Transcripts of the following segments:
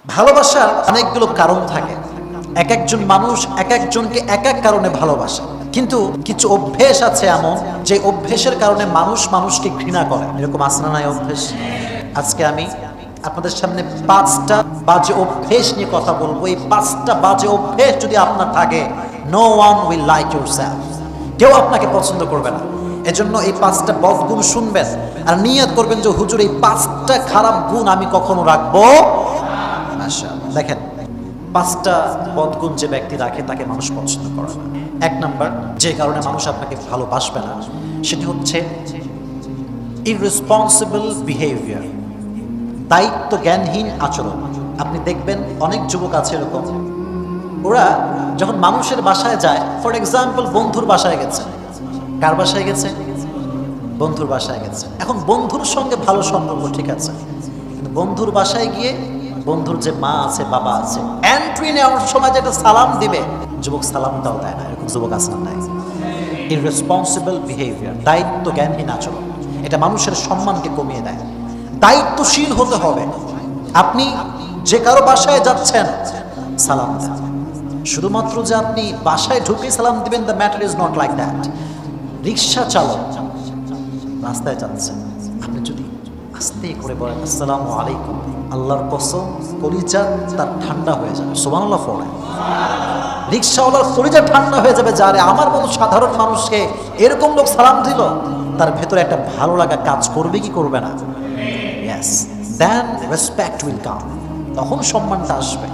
ভালোবাসার অনেকগুলো কারণ থাকে। এক একজন মানুষ এক একজনকে এক এক কারণে ভালোবাসে, কিন্তু কিছু অভ্যেস আছে এমন যে অভ্যেসের কারণে মানুষ মানুষকে ঘৃণা করে। এরকম আছে না নাই অভ্যেস? আজকে আমি আপনাদের সামনে 5টা বাজে অভ্যেস নিয়ে কথা বলবো। এই 5টা বাজে অভ্যেস যদি আপনার থাকে, no one will like yourself, কেউ আপনাকে পছন্দ করবে না। এজন্য এই 5টা বদগুণ শুনবেন আর নিয়ত করবেন যে হুজুর এই 5টা খারাপ গুণ আমি কখনো রাখবো। মাশাআল্লাহ, দেখেন 5টা বদগুণ যে ব্যক্তি রাখে তাকে মানুষ পছন্দ করে না। 1 নাম্বার যে কারণে মানুষ আপনাকে ভালোবাসবে না সেটি হচ্ছে ইররেসপন্সিবল বিহেভিয়ার, দায়িত্ব জ্ঞানহীন আচরণ। আপনি দেখবেন অনেক যুবক আছে এরকম, ওরা যখন মানুষের বাসায় যায়, ফর এক্সাম্পল বন্ধুর বাসায় গেছে, কার বাসায় গেছে? বন্ধুর বাসায় গেছে। এখন বন্ধুর সঙ্গে ভালো সম্পর্ক ঠিক আছে, কিন্তু বন্ধুর বাসায় গিয়ে বন্ধুর যে মা আছে বাবা আছে, এন্ট্রি নেওয়ার সময় যেটা সালাম দিবে, যুবক সালামটাও দেয় না। এরকম যুবক আছে না নাই? ইররেসপন্সিবল বিহেভিয়ার, দায়িত্ব জ্ঞানহীন আচরণ, এটা মানুষের সম্মানকে কমিয়ে দেয়। দায়িত্বশীল হতে হবে। আপনি যে কারো বাসায় যাচ্ছেন, সালাম দেন। শুধুমাত্র যে আপনি বাসায় ঢুকে সালাম দিবেন, the matter is not like that. রিক্সা চালক রাস্তায় যাচ্ছেন, আপনি যদি আস্তে করে বলেন আসসালামু আলাইকুম, আল্লাহর কসম কলিজা তার ঠান্ডা হয়ে যাবে। সুবহানাল্লাহ পড়ে, রিক্সাওয়ালার কলিজা ঠান্ডা হয়ে যাবে। যারে আমার মতো সাধারণ মানুষকে এরকম লোক সালাম দিল, তার ভেতরে একটা ভালো লাগা কাজ করবে কি করবে না? Yes, then respect will come, তখন সম্মানটা আসবে।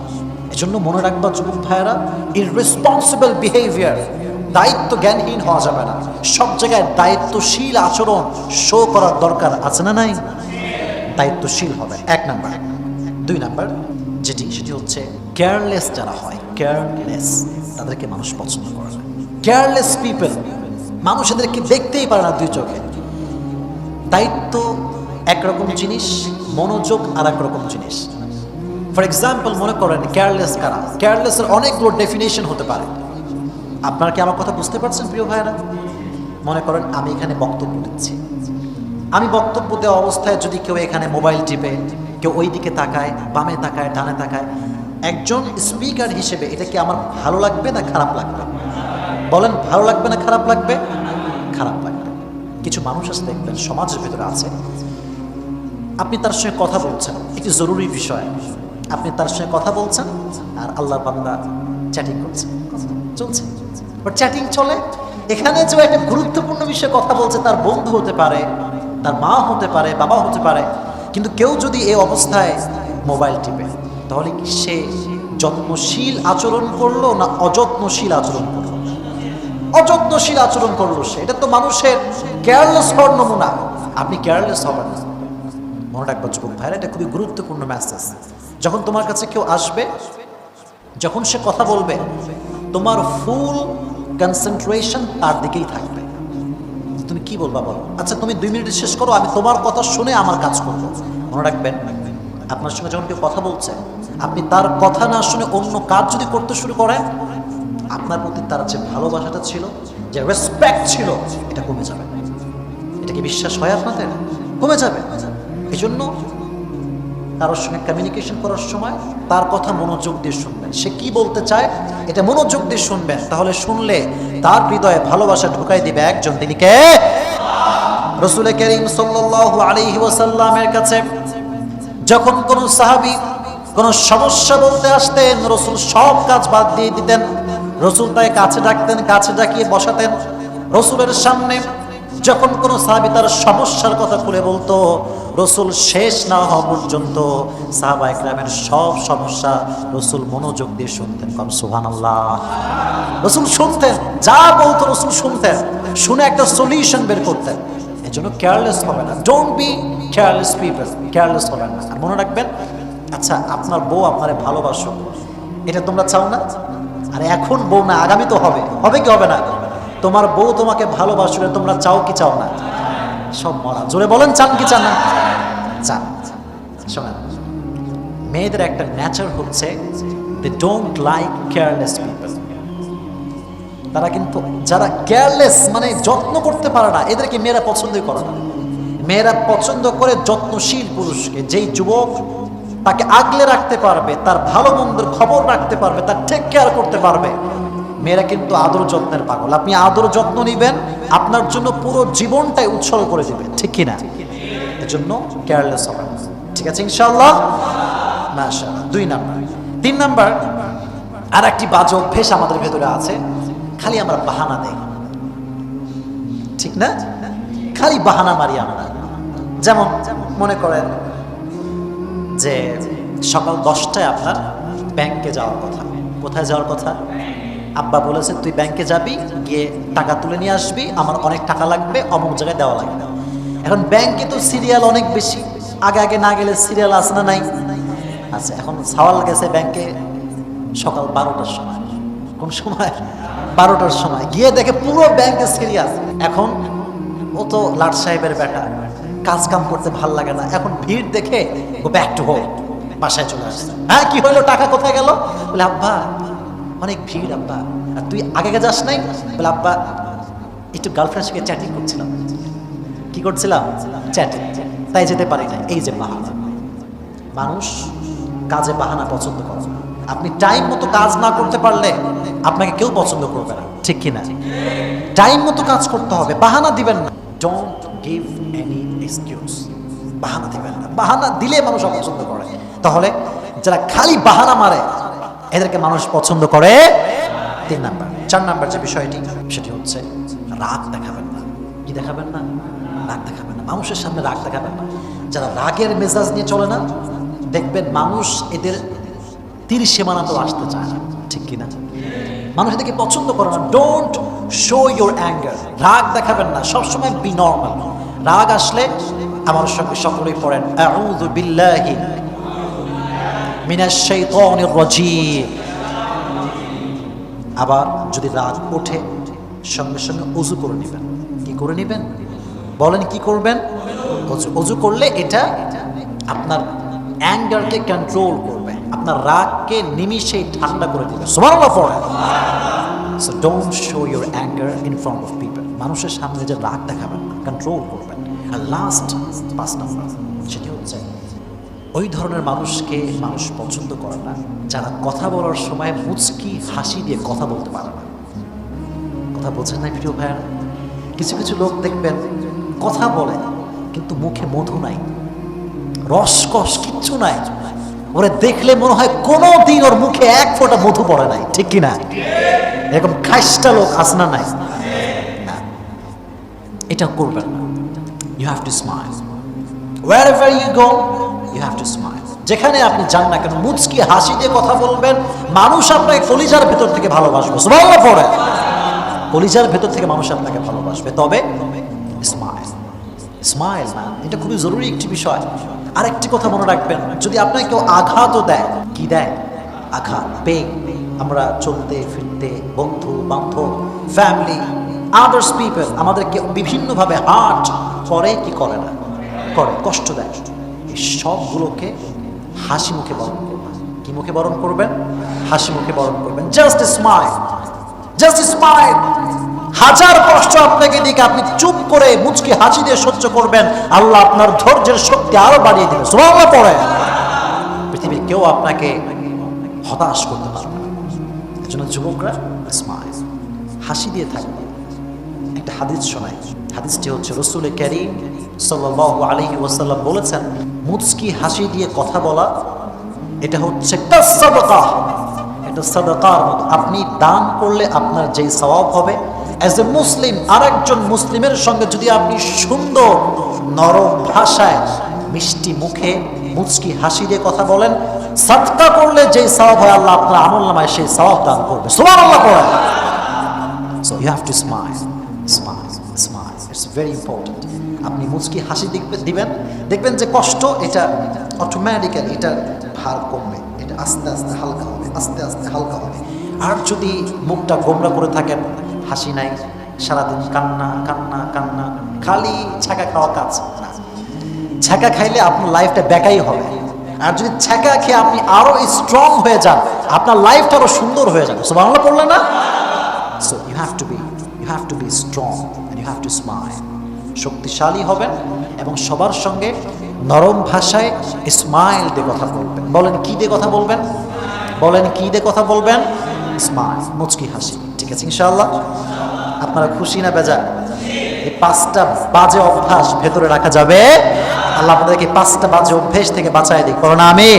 এজন্য মনে রাখবা যুবক ভাইয়েরা, ইররেসপন্সিবল বিহেভিয়ার, দায়িত্ব জ্ঞানহীন হওয়া যাবে না। সব জায়গায় দায়িত্বশীল আচরণ শো করার দরকার আছে না নাই? দায়িত্বশীল হবে 1 নাম্বার। 2 নাম্বার সেটি হচ্ছে কেয়ারলেস যারা হয়, কেয়ারলেস, তাদেরকে মানুষ পছন্দ করে না। কেয়ারলেস পিপল, মানুষ এদেরকে দেখতেই পারে না 2 চোখে। দায়িত্ব একরকম জিনিস, মনোযোগ আর এক রকম জিনিস। ফর এক্সাম্পল মনে করেন কেয়ারলেস কারা? কেয়ারলেসের অনেকগুলো ডেফিনেশন হতে পারে। আপনারা কি আমার কথা বুঝতে পারছেন প্রিয় ভাইয়েরা? মনে করেন আমি এখানে বক্তব্য দিচ্ছি, আমি বক্তব্য দেওয়া অবস্থায় যদি কেউ এখানে মোবাইল টিপে, কেউ ওই দিকে তাকায়, বামে তাকায়, ডানে তাকায়, একজন স্পিকার হিসেবে এটা কি আমার ভালো লাগবে না খারাপ লাগবে? বলেন, ভালো লাগবে না খারাপ লাগবে? খারাপ লাগবে। কিছু মানুষ আছে দেখবেন সমাজের ভেতরে আছে, আপনি তার সঙ্গে কথা বলছেন, একটি জরুরি বিষয়, আপনি তার সঙ্গে কথা বলছেন আর আল্লাহর বান্দা চ্যাটিং করছেন, চলছে, বাট চ্যাটিং চলে। এখানে যে একটা গুরুত্বপূর্ণ বিষয়ে কথা বলছে, তার বন্ধু হতে পারে, তার মা হতে পারে, বাবা হতে পারে, কিন্তু কেউ যদি এই অবস্থায় মোবাইল টিপে, তাহলে কি সে যত্নশীল আচরণ করলো না অযত্নশীল আচরণ করলো? অযত্নশীল আচরণ করলো সে। এটা তো মানুষের কেয়ারলেস হওয়ার নমুনা। আপনি কেয়ারলেস হবেন না। মনে রাখবেন যুবক ভাইরা, এটা খুবই গুরুত্বপূর্ণ মেসেজ। যখন তোমার কাছে কেউ আসবে, যখন সে কথা বলবে, তোমার ফুল কনসেন্ট্রেশন তার দিকেই থাকবে। তুমি কি বলবা বলো, আচ্ছা তুমি 2 মিনিট শেষ করো, আমি তোমার কথা শুনে আমার কাজ করবো। মনে রাখবেন, আপনার সঙ্গে যখন কেউ কথা বলছে, আপনি তার কথা না শুনে অন্য কাজ যদি করতে শুরু করেন, আপনার প্রতি তার যে ভালোবাসাটা ছিল, যে রেসপেক্ট ছিল, এটা কমে যাবে। এটা কি বিশ্বাস হয় আপনাদের? কমে যাবে। এই জন্য কারোর সঙ্গে কমিউনিকেশন করার সময় তার কথা মনোযোগ দিয়ে শুনবেন। সে কি বলতে চায় এটা মনোযোগ দিয়ে শুনবেন, তাহলে শুনলে তার হৃদয়ে ভালোবাসা ঢুকাই দিবে একজন, তিনি কে? রাসূল করিম সাল্লাল্লাহু আলাইহি ওয়াসাল্লামের কাছে যখন কোন সাহাবী কোন সমস্যা বলতে আসতেন, রাসূল সব কাজ বাদ দিয়ে দিতেন। রাসূল তাকে কাছে ডাকতেন, কাছে ডাকিয়ে বসাতেন। রাসূলের সামনে যখন কোনো সাহাবী তার সমস্যার কথা খুলে বলতো, রাসূল শেষ না হওয়া পর্যন্ত সাহাবায়ে কেরামের সব সমস্যা রাসূল মনোযোগ দিয়ে শুনতেন। সুবহানাল্লাহ। রাসূল শুনতেন, যা বলতো রাসূল শুনতেন, শুনে একটা সলিউশন বের করতেন। এজন্য কেয়ারলেস হবে না। Don't be careless people, careless হবে না। আর মনে রাখবেন, আচ্ছা আপনার বউ আপনারে ভালোবাসো, এটা তোমরা চাও না? আরে এখন বউ না, আগামী তো হবে, হবে কি হবে না? তোমার বউ তোমাকে ভালোবাসলে তোমরা চাও কি চাও না? সব মরা, জোরে বলেন, চান কি চান না? চান। শোনেন, মেয়েদের একটা নেচার হচ্ছে they don't like careless people. তারা কিন্তু যারা কেয়ারলেস মানে যত্ন করতে পারে না, এদেরকে মেয়েরা পছন্দই করে না। মেয়েরা পছন্দ করে যত্নশীল পুরুষকে। যেই যুবক তাকে আগলে রাখতে পারবে, তার ভালো মন্দের খবর রাখতে পারবে, তার টেক কেয়ার করতে পারবে। মেয়েরা কিন্তু আদর যত্নের পাগল। আপনি আদর যত্ন নিবেন, আপনার জন্য পুরো জীবনটাই উৎসর্গ করে দিবে, ঠিক কিনা? এজন্য কেয়ারলেস হবেন, ঠিক আছে ইনশাআল্লাহ? মাশাআল্লাহ। 2 নাম্বার। 3 নাম্বার, আর একটি বাজে অভ্যেস আমাদের ভেতরে আছে, খালি আমরা বাহানা দেই, ঠিক না? খালি বাহানা মারি আমরা। যেমন মনে করেন যে সকাল 10টায় আপনার ব্যাংকে যাওয়ার কথা। কোথায় যাওয়ার কথা? আব্বা বলেছে তুই ব্যাংকে যাবি, গিয়ে টাকা তুলে নিয়ে আসবি, আমার অনেক টাকা লাগবে, অমুক জায়গায় দেওয়া লাগবে। এখন ব্যাংকে তো সিরিয়াল অনেক বেশি, আগে আগে না গেলে সিরিয়াল আছে না নাই? আচ্ছা, এখন সাওয়াল গেছে ব্যাংকে সকাল 12টার সময়। কোন সময়? 12টার সময়। গিয়ে দেখে পুরো ব্যাংকে সিরিয়াল। এখন ও তো লাট সাহেবের বেটা, কাজ কাম করতে ভাল লাগে না, এখন ভিড় দেখে গো ব্যাক টু হোম, বাসায় চলে আসছে। হ্যাঁ, কি হইলো, টাকা কোথায় গেল? বলে আব্বা অনেক ভিড় আব্বা। আর তুই আগে যাস নাই? বলে আব্বা একটু গার্লফ্রেন্ডের সঙ্গে চ্যাটিং করছিলাম। কি করছিলাম? চ্যাটিং, তাই যেতে পারি না। এই যে বাহানা। মানুষ কাজে বাহানা পছন্দ করে। আপনি টাইম মতো কাজ না করতে পারলে আপনাকে কেউ পছন্দ করবে না, ঠিক কিনা? টাইম মতো কাজ করতে হবে, বাহানা দিবেন না। Don't give any excuse. বাহানা দিবেন না, বাহানা দিলে মানুষ অপছন্দ করে। তাহলে যারা খালি বাহানা মারে এদেরকে মানুষ পছন্দ করে। 3 নাম্বার। 4 নাম্বার যে বিষয়টি, সেটি হচ্ছে রাগ দেখাবেন না। কি দেখাবেন না? রাগ দেখাবেন না। মানুষের সামনে রাগ দেখাবেন না। যারা রাগের মেজাজ নিয়ে চলে না, দেখবেন মানুষ এদের তীর সীমানাতেও আসতে চায় না, ঠিক কিনা? মানুষ এদেরকে পছন্দ করে না। Don't show your anger. রাগ দেখাবেন না, সবসময় বি নর্মাল। রাগ আসলে আমার সঙ্গে সকলেই পড়েন আউযু বিল্লাহি মিনাশ শাইতানির রাজীম। আবার যদি রাগ ওঠে, সঙ্গে সঙ্গে ওযু করে নেবেন। কি করে নেবেন? বলেন কি করবেন? ওযু করলে এটা আপনার অ্যাঙ্গারকে কন্ট্রোল করবে, আপনার রাগকে নিমিষেই ঠান্ডা করে দিবে। সুবহানাল্লাহ পড়েন। So don't show your anger in front of people. মানুষের সামনে যে রাগ দেখাবেন না, কন্ট্রোল করবেন। আর লাস্ট 5 নাম্বার, সেটি হচ্ছে ওই ধরনের মানুষকে মানুষ পছন্দ করে না যারা কথা বলার সময় মুচকি হাসি দিয়ে কথা বলতে পারে না। কথা বলছেন না প্রিয় ভাইয়া? কিছু কিছু লোক দেখবেন কথা বলে কিন্তু মুখে মধু নাই, রসকস কিচ্ছু নাই। ওরে দেখলে মনে হয় কোনোদিন ওর মুখে 1 ফোঁটা মধু পড়ে নাই, ঠিক কিনা? এরকম খাইস্টা লোক আছে না নাই? না, এটা করবেন না। You have to smile wherever you go, you have to smile. যেখানে আপনি যান না কেন মুচকি হাসি দিয়ে কথা বলবেন, মানুষ আপনাকে কলিজার ভেতর থেকে ভালোবাসবে। সুবহানাল্লাহ পড়ে। কলিজার ভেতর থেকে মানুষ আপনাকে ভালোবাসবে। তবে স্মাইল, স্মাইল না, এটা খুবই জরুরি একটি বিষয়। আরেকটি কথা মনে রাখবেন, যদি আপনাকে কেউ আঘাতও দেয়, কি দেয়? আঘাত, পেইন। আমরা চলতে ফিরতে, বন্ধু বান্ধব, ফ্যামিলি, আদার্স পিপল আমাদেরকে বিভিন্নভাবে হার্ট করে কি করে না? করে, কষ্ট দেয়। এই সবগুলোকে হাসি মুখে বরণ করবেন। কি মুখে বরণ করবেন? হাসি মুখে বরণ করবেন। Just smile, just smile. হাজার কষ্ট আপনাকে দিক, আপনি চুপ করে মুচকি হাসি দিয়ে সহ্য করবেন, আল্লাহ আপনার ধৈর্যের শক্তি আরো বাড়িয়ে দিবেন। সুবহানাল্লাহ পড়ে। পৃথিবীর কেউ আপনাকে হতাশ করতে পারবে না। এজন্য যুবকরা স্মাইল, হাসি দিয়ে থাকবে। একটা হাদিস শোনাই। হাদিসটি হচ্ছে রাসূল কারীম সাল্লাল্লাহু আলাইহি ওয়াসাল্লাম বলেছেন, মুচকি হাসি দিয়ে কথা বলা এটা হচ্ছে সাদাকা। এটা সাদাকার মতো। আপনি দান করলে আপনার যেই সওয়াব হবে, অ্যাজ এ মুসলিম আরেকজন মুসলিমের সঙ্গে যদি আপনি সুন্দর নরম ভাষায় মিষ্টি মুখে মুচকি হাসি দিয়ে কথা বলেন, সাদকা করলে যেই সওয়াব হয় আল্লাহ আপনার আমলনামায় সেই সওয়াব দান করবে। সুবহানাল্লাহ পড়েন। So you have to smile, smile, smile. It's very important. আপনি মুচকি হাসি দিবেন, দেখবেন যে কষ্ট এটা অটোমেটিক্যালি এটা ভার কমবে, এটা আস্তে আস্তে হালকা হবে, আস্তে আস্তে হালকা হবে। আর যদি মুখটা গোমরা করে থাকেন, হাসি নাই, সারাদিন কান্না কান্না কান্না, খালি ছ্যাঁকা খাওয়া কাজ না। ছ্যাঁকা খাইলে আপনার লাইফটা বেকাই হবে। আর যদি ছ্যাঁকা খেয়ে আপনি আরো স্ট্রং হয়ে যান, আপনার লাইফটা আরো সুন্দর হয়ে যাবে। সুবহানাল্লাহ পড়লেন না? So you have to be strong and you have to smile. শক্তিশালী হবেন এবং সবার সঙ্গে নরম ভাষায় স্মাইল দিয়ে কথা বলবেন। বলেন কি দিয়ে কথা বলবেন? বলেন কি দিয়ে কথা বলবেন? স্মাইল, মুচকি হাসি। ঠিক আছে ইনশাআল্লাহ? আপনারা খুশি না বেজার? এই 5টা বাজে অভ্যাস ভেতরে রাখা যাবে। আল্লাহ আপনাদেরকে 5টা বাজে অভ্যাস থেকে বাঁচায় দিক। করোনা আমি